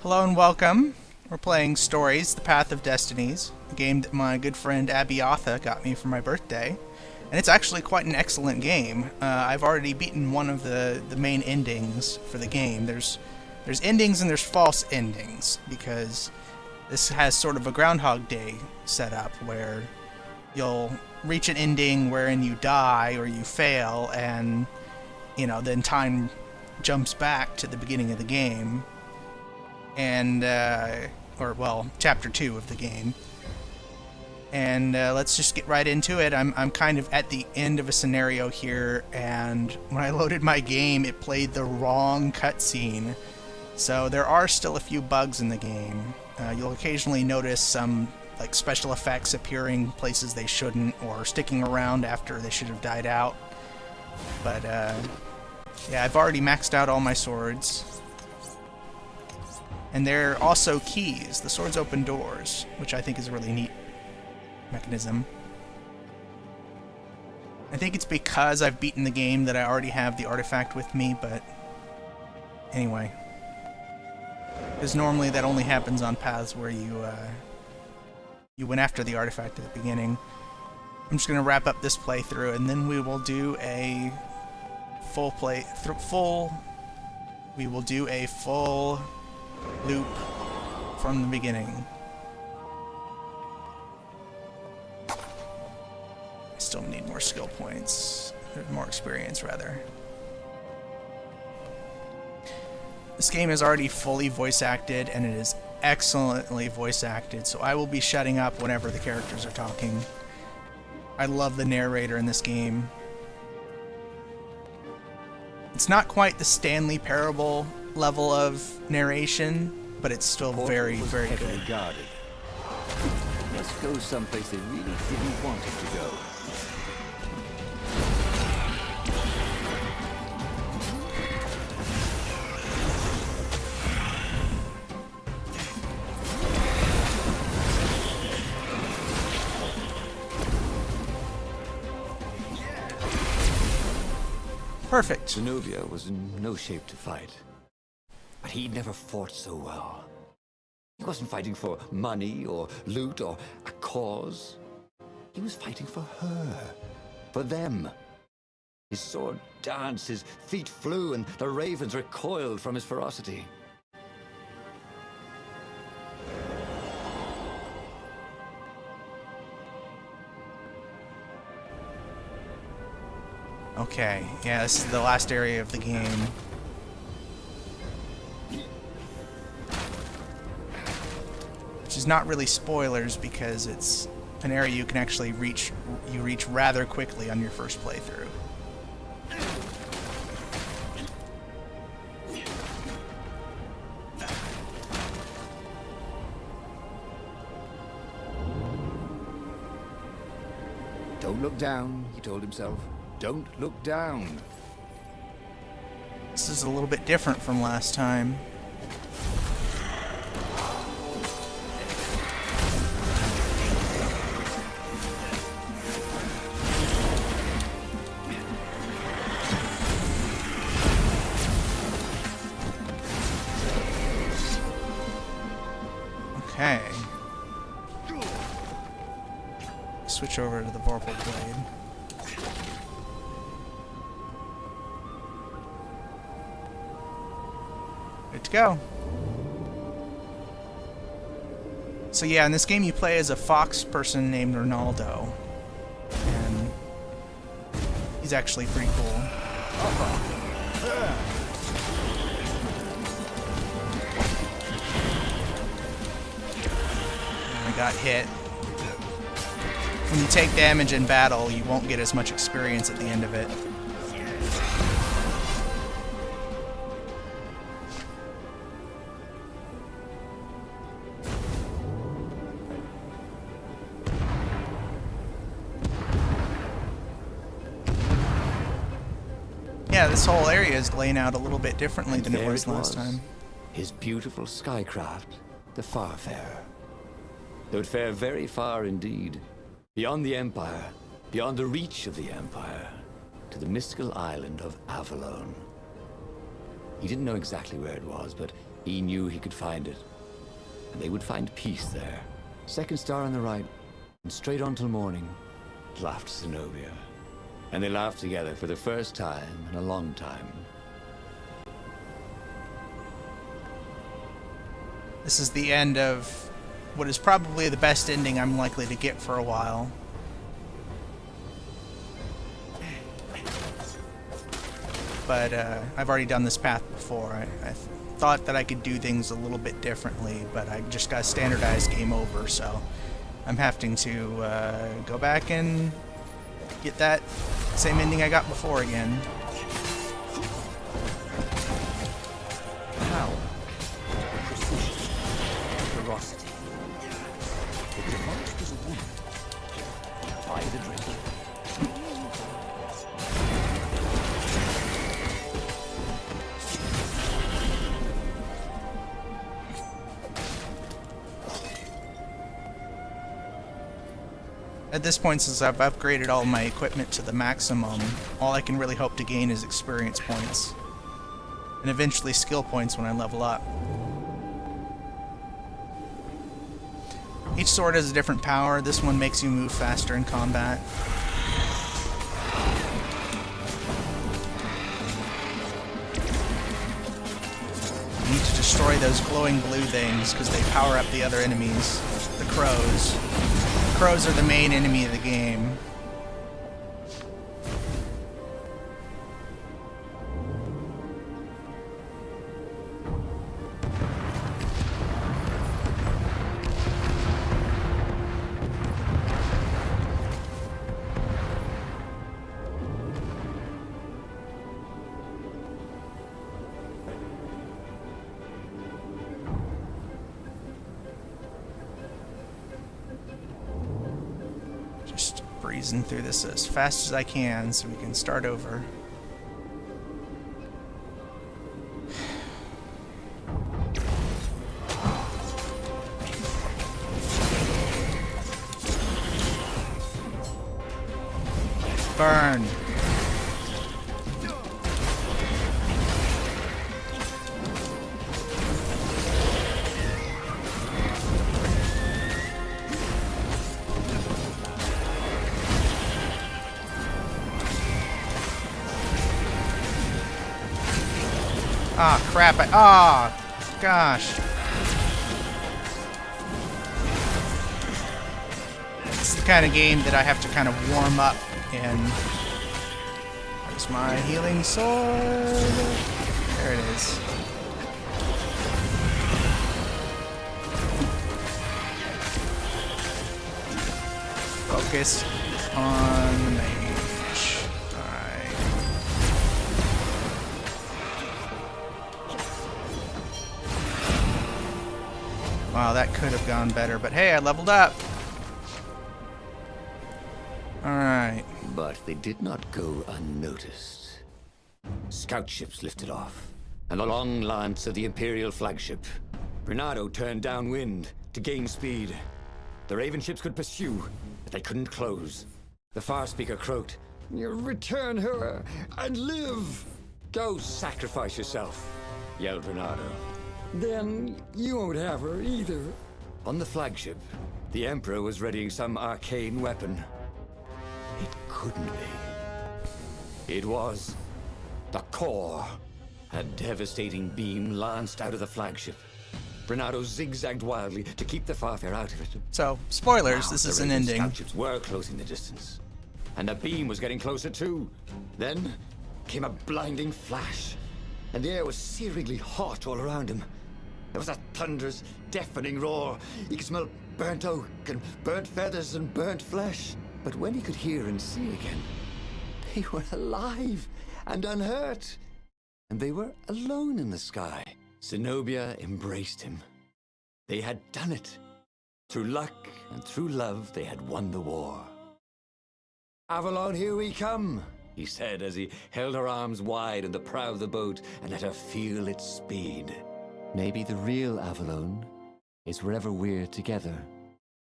Hello and welcome. We're playing Stories, The Path of Destinies, a game that my good friend Abby Arthur got me for my birthday. And it's actually quite an excellent game. I've already beaten one of the main endings for the game. There's endings and there's false endings, because this has sort of a Groundhog Day setup where you'll reach an ending wherein you die or you fail, and then time jumps back to the beginning of the game. And, chapter 2 of the game. And let's just get right into it. I'm kind of at the end of a scenario here, and when I loaded my game, it played the wrong cutscene. So there are still a few bugs in the game. You'll occasionally notice some special effects appearing places they shouldn't, or sticking around after they should have died out. But, yeah, I've already maxed out all my swords. And they're also keys. The swords open doors, which I think is a really neat mechanism. I think it's because I've beaten the game that I already have the artifact with me, but anyway. Because normally that only happens on paths where you went after the artifact at the beginning. I'm just going to wrap up this playthrough, and then we will do a full loop from the beginning. I still need more skill points. More experience, rather. This game is already fully voice acted, and it is excellently voice acted, so I will be shutting up whenever the characters are talking. I love the narrator in this game. It's not quite the Stanley Parable level of narration, but it's still very, very good. Guarded. Must go someplace they really didn't want it to go. Perfect. Zenobia was in no shape to fight. But he never fought so well. He wasn't fighting for money or loot or a cause. He was fighting for her. For them. His sword danced, his feet flew, and the ravens recoiled from his ferocity. Okay, yeah, this is the last area of the game. Which is not really spoilers, because it's an area you can actually reach rather quickly on your first playthrough. Don't look down, he told himself. Don't look down. This is a little bit different from last time. Okay. Switch over to the Vorpal Blade. Good to go. So yeah, in this game you play as a fox person named Ronaldo. And he's actually pretty cool. I got hit. When you take damage in battle, you won't get as much experience at the end of it. Yeah, this whole area is laying out a little bit differently than it was last time. His beautiful skycraft, the Farfarer. They would fare very far indeed, beyond the Empire, beyond the reach of the Empire, to the mystical island of Avalon. He didn't know exactly where it was, but he He knew he could find it, and they would find peace there. Second star on the right, and straight on till morning, laughed Zenobia. And they laughed together for the first time in a long time. This is the end of what is probably the best ending I'm likely to get for a while. But I've already done this path before. I thought that I could do things a little bit differently, but I just got standardized game over, so I'm having to go back and get that same ending I got before again. Power, precision, ferocity. If the forest is a woman, try the drink. At this point, since I've upgraded all my equipment to the maximum, all I can really hope to gain is experience points. And eventually skill points when I level up. Each sword has a different power. This one makes you move faster in combat. You need to destroy those glowing blue things because they power up the other enemies. The crows. The crows are the main enemy of the game. Just breezing through this as fast as I can so we can start over. Burn! Ah, crap. Gosh. It's the kind of game that I have to kind of warm up in. Where's my healing sword? There it is. Focus on the mage. Alright. Wow, that could have gone better, but hey, I leveled up. Alright. But they did not go unnoticed. Scout ships lifted off, and the long lance of the Imperial flagship. Bernardo turned downwind to gain speed. The Raven ships could pursue, but they couldn't close. The Far Speaker croaked, "You return her and live! Go sacrifice yourself," yelled Bernardo. "Then you won't have her either." On the flagship, the Emperor was readying some arcane weapon. It couldn't be. It was the core. A devastating beam lanced out of the flagship. Bernardo zigzagged wildly to keep the Farfair out of it. So, spoilers, Now, this is the an Raven ending. Scout ships were closing the distance, and the beam was getting closer too. Then came a blinding flash, and the air was searingly hot all around him. There was a thunderous, deafening roar. He could smell burnt oak and burnt feathers and burnt flesh. But when he could hear and see again, they were alive and unhurt. And they were alone in the sky. Zenobia embraced him. They had done it. Through luck and through love, they had won the war. "Avalon, here we come," he said as he held her arms wide in the prow of the boat and let her feel its speed. "Maybe the real Avalon is wherever we're together,"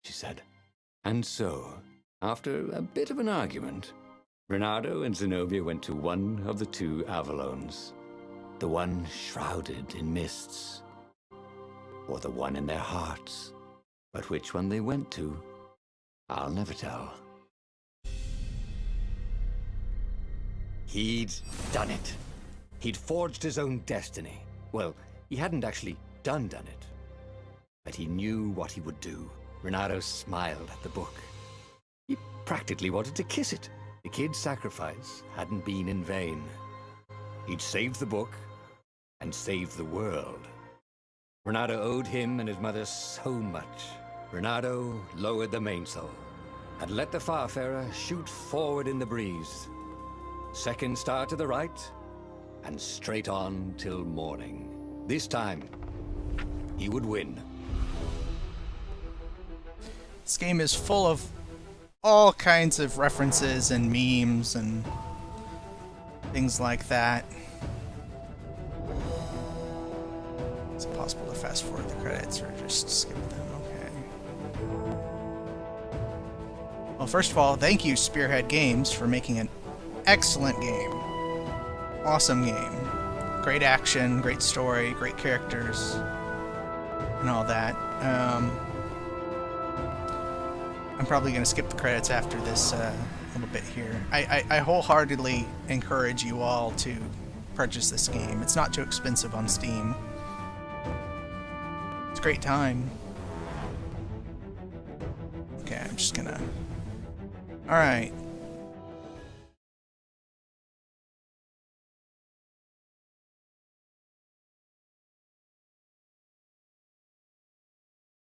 she said. And so, after a bit of an argument, Bernardo and Zenobia went to one of the two Avalons. The one shrouded in mists, or the one in their hearts. But which one they went to, I'll never tell. He'd done it. He'd forged his own destiny. Well, he hadn't actually done it. But he knew what he would do. Renato smiled at the book. He practically wanted to kiss it. The kid's sacrifice hadn't been in vain. He'd saved the book and saved the world. Renato owed him and his mother so much. Renato lowered the mainsail and let the Farfarer shoot forward in the breeze. Second star to the right, and straight on till morning. This time, he would win. This game is full of all kinds of references and memes and things like that. Is it possible to fast forward the credits or just skip them? Okay. Well, first of all, thank you, Spearhead Games, for making an excellent game. Awesome game. Great action, great story, great characters, and all that. I'm probably going to skip the credits after this little bit here. I wholeheartedly encourage you all to purchase this game. It's not too expensive on Steam. It's a great time. Okay, I'm just gonna... Alright.